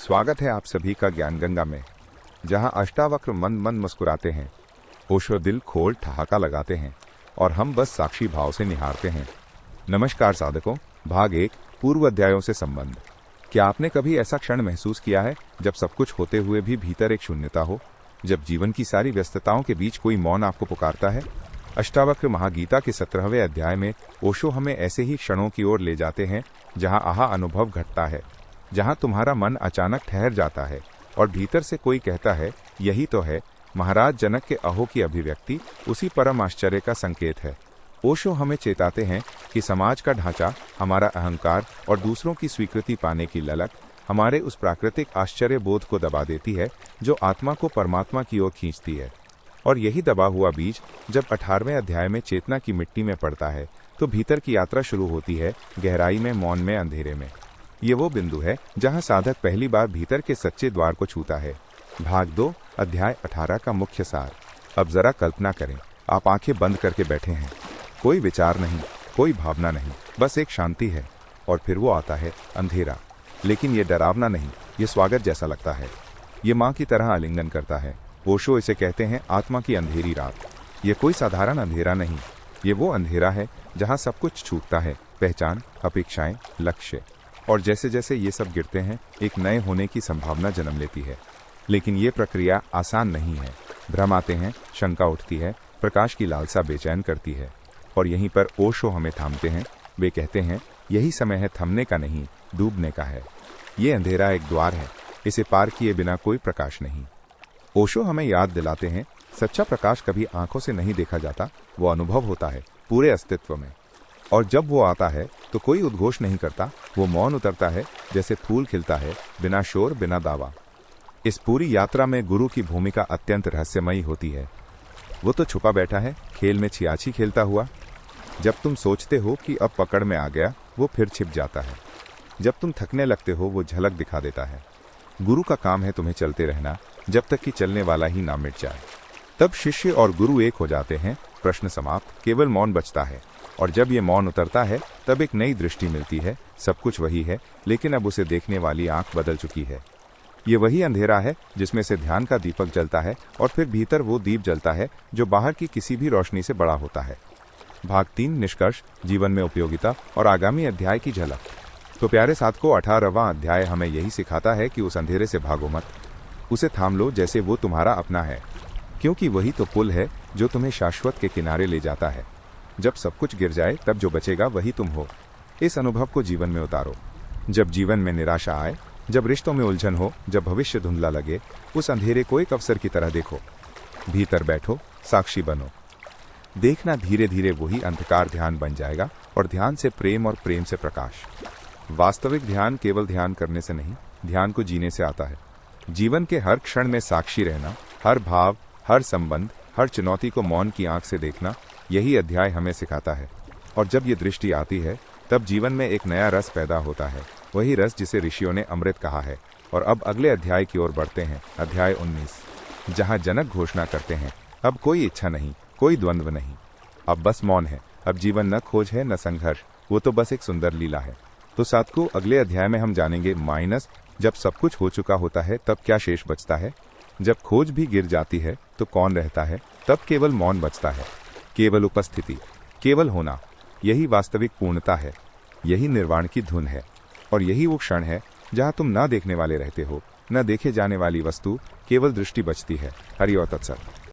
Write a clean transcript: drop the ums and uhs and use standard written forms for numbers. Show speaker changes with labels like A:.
A: स्वागत है आप सभी का ज्ञान गंगा में, जहां अष्टावक्र मंद मंद मुस्कुराते हैं, ओशो दिल खोल ठहाका लगाते हैं और हम बस साक्षी भाव से निहारते हैं। नमस्कार साधकों, भाग 1 पूर्व अध्यायों से संबंध। क्या आपने कभी ऐसा क्षण महसूस किया है जब सब कुछ होते हुए भी भीतर एक शून्यता हो, जब जीवन की सारी व्यस्तताओं के बीच कोई मौन आपको पुकारता है? अष्टावक्र महागीता के 17वें अध्याय में ओशो हमें ऐसे ही क्षणों की ओर ले जाते हैं जहां आहा अनुभव घटता है, जहां तुम्हारा मन अचानक ठहर जाता है और भीतर से कोई कहता है, यही तो है। महाराज जनक के अहो की अभिव्यक्ति उसी परम आश्चर्य का संकेत है। ओशो हमें चेताते हैं कि समाज का ढांचा, हमारा अहंकार और दूसरों की स्वीकृति पाने की ललक हमारे उस प्राकृतिक आश्चर्य बोध को दबा देती है जो आत्मा को परमात्मा की ओर खींचती है। और यही दबा हुआ बीज जब 18वें अध्याय में चेतना की मिट्टी में पड़ता है तो भीतर की यात्रा शुरू होती है, गहराई में, मौन में, अंधेरे में। ये वो बिंदु है जहां साधक पहली बार भीतर के सच्चे द्वार को छूता है। भाग 2 अध्याय 18 का मुख्य सार। अब जरा कल्पना करें, आप आंखें बंद करके बैठे हैं, कोई विचार नहीं, कोई भावना नहीं, बस एक शांति है। और फिर वो आता है अंधेरा। लेकिन ये डरावना नहीं, ये स्वागत जैसा लगता है। ये माँ की तरह आलिंगन करता है। ओशो इसे कहते हैं आत्मा की अंधेरी रात। ये कोई साधारण अंधेरा नहीं, ये वो अंधेरा है जहाँ सब कुछ छूटता है, पहचान, अपेक्षाएं, लक्ष्य। और जैसे जैसे ये सब गिरते हैं, एक नए होने की संभावना जन्म लेती है। लेकिन ये प्रक्रिया आसान नहीं है। भ्रम आते हैं, शंका उठती है, प्रकाश की लालसा बेचैन करती है। और यहीं पर ओशो हमें थामते हैं। वे कहते हैं, यही समय है थमने का नहीं, डूबने का है। ये अंधेरा एक द्वार है, इसे पार किए बिना कोई प्रकाश नहीं। ओशो हमें याद दिलाते हैं, सच्चा प्रकाश कभी आंखों से नहीं देखा जाता, वो अनुभव होता है पूरे अस्तित्व में। और जब वो आता है तो कोई उद्घोष नहीं करता, वो मौन उतरता है, जैसे फूल खिलता है, बिना शोर, बिना दावा। इस पूरी यात्रा में गुरु की भूमिका अत्यंत रहस्यमयी होती है। वो तो छुपा बैठा है, खेल में छियाछी खेलता हुआ। जब तुम सोचते हो कि अब पकड़ में आ गया, वो फिर छिप जाता है। जब तुम थकने लगते हो, वो झलक दिखा देता है। गुरु का काम है तुम्हें चलते रहना, जब तक कि चलने वाला ही ना मिट जाए। तब शिष्य और गुरु एक हो जाते हैं, प्रश्न समाप्त, केवल मौन बचता है। और जब ये मौन उतरता है तब एक नई दृष्टि मिलती है। सब कुछ वही है, लेकिन अब उसे देखने वाली आंख बदल चुकी है। ये वही अंधेरा है जिसमें से ध्यान का दीपक जलता है और फिर भीतर वो दीप जलता है जो बाहर की किसी भी रोशनी से बड़ा होता है। भाग 3 निष्कर्ष, जीवन में उपयोगिता और आगामी अध्याय की झलक। तो प्यारे साधकों, 18वां अध्याय हमें यही सिखाता है कि उस अंधेरे से भागो मत, उसे थाम लो जैसे वो तुम्हारा अपना है, क्योंकि वही तो पुल है जो तुम्हें शाश्वत के किनारे ले जाता है। जब सब कुछ गिर जाए तब जो बचेगा वही तुम हो। इस अनुभव को जीवन में उतारो। जब जीवन में निराशा आए, जब रिश्तों में उलझन हो, जब भविष्य धुंधला लगे, उस अंधेरे को एक अवसर की तरह देखो। भीतर बैठो, साक्षी बनो। देखना धीरे धीरे वही अंधकार ध्यान बन जाएगा और ध्यान से प्रेम और प्रेम से प्रकाश। वास्तविक ध्यान केवल ध्यान करने से नहीं, ध्यान को जीने से आता है। जीवन के हर क्षण में साक्षी रहना, हर भाव, हर संबंध, हर चुनौती को मौन की आंख से देखना, यही अध्याय हमें सिखाता है। और जब ये दृष्टि आती है तब जीवन में एक नया रस पैदा होता है, वही रस जिसे ऋषियों ने अमृत कहा है। और अब अगले अध्याय की ओर बढ़ते हैं, अध्याय 19, जहां जनक घोषणा करते हैं, अब कोई इच्छा नहीं, कोई द्वंद्व नहीं, अब बस मौन है। अब जीवन न खोज है, न संघर्ष, वो तो बस एक सुंदर लीला है। तो साथियों, अगले अध्याय में हम जानेंगे माइनस, जब सब कुछ हो चुका होता है तब क्या शेष बचता है। जब खोज भी गिर जाती है तो कौन रहता है, तब केवल मौन बचता है, केवल उपस्थिति, केवल होना। यही वास्तविक पूर्णता है, यही निर्वाण की धुन है। और यही वो क्षण है जहां तुम ना देखने वाले रहते हो, न देखे जाने वाली वस्तु, केवल दृष्टि बचती है। हरि और तत्सत।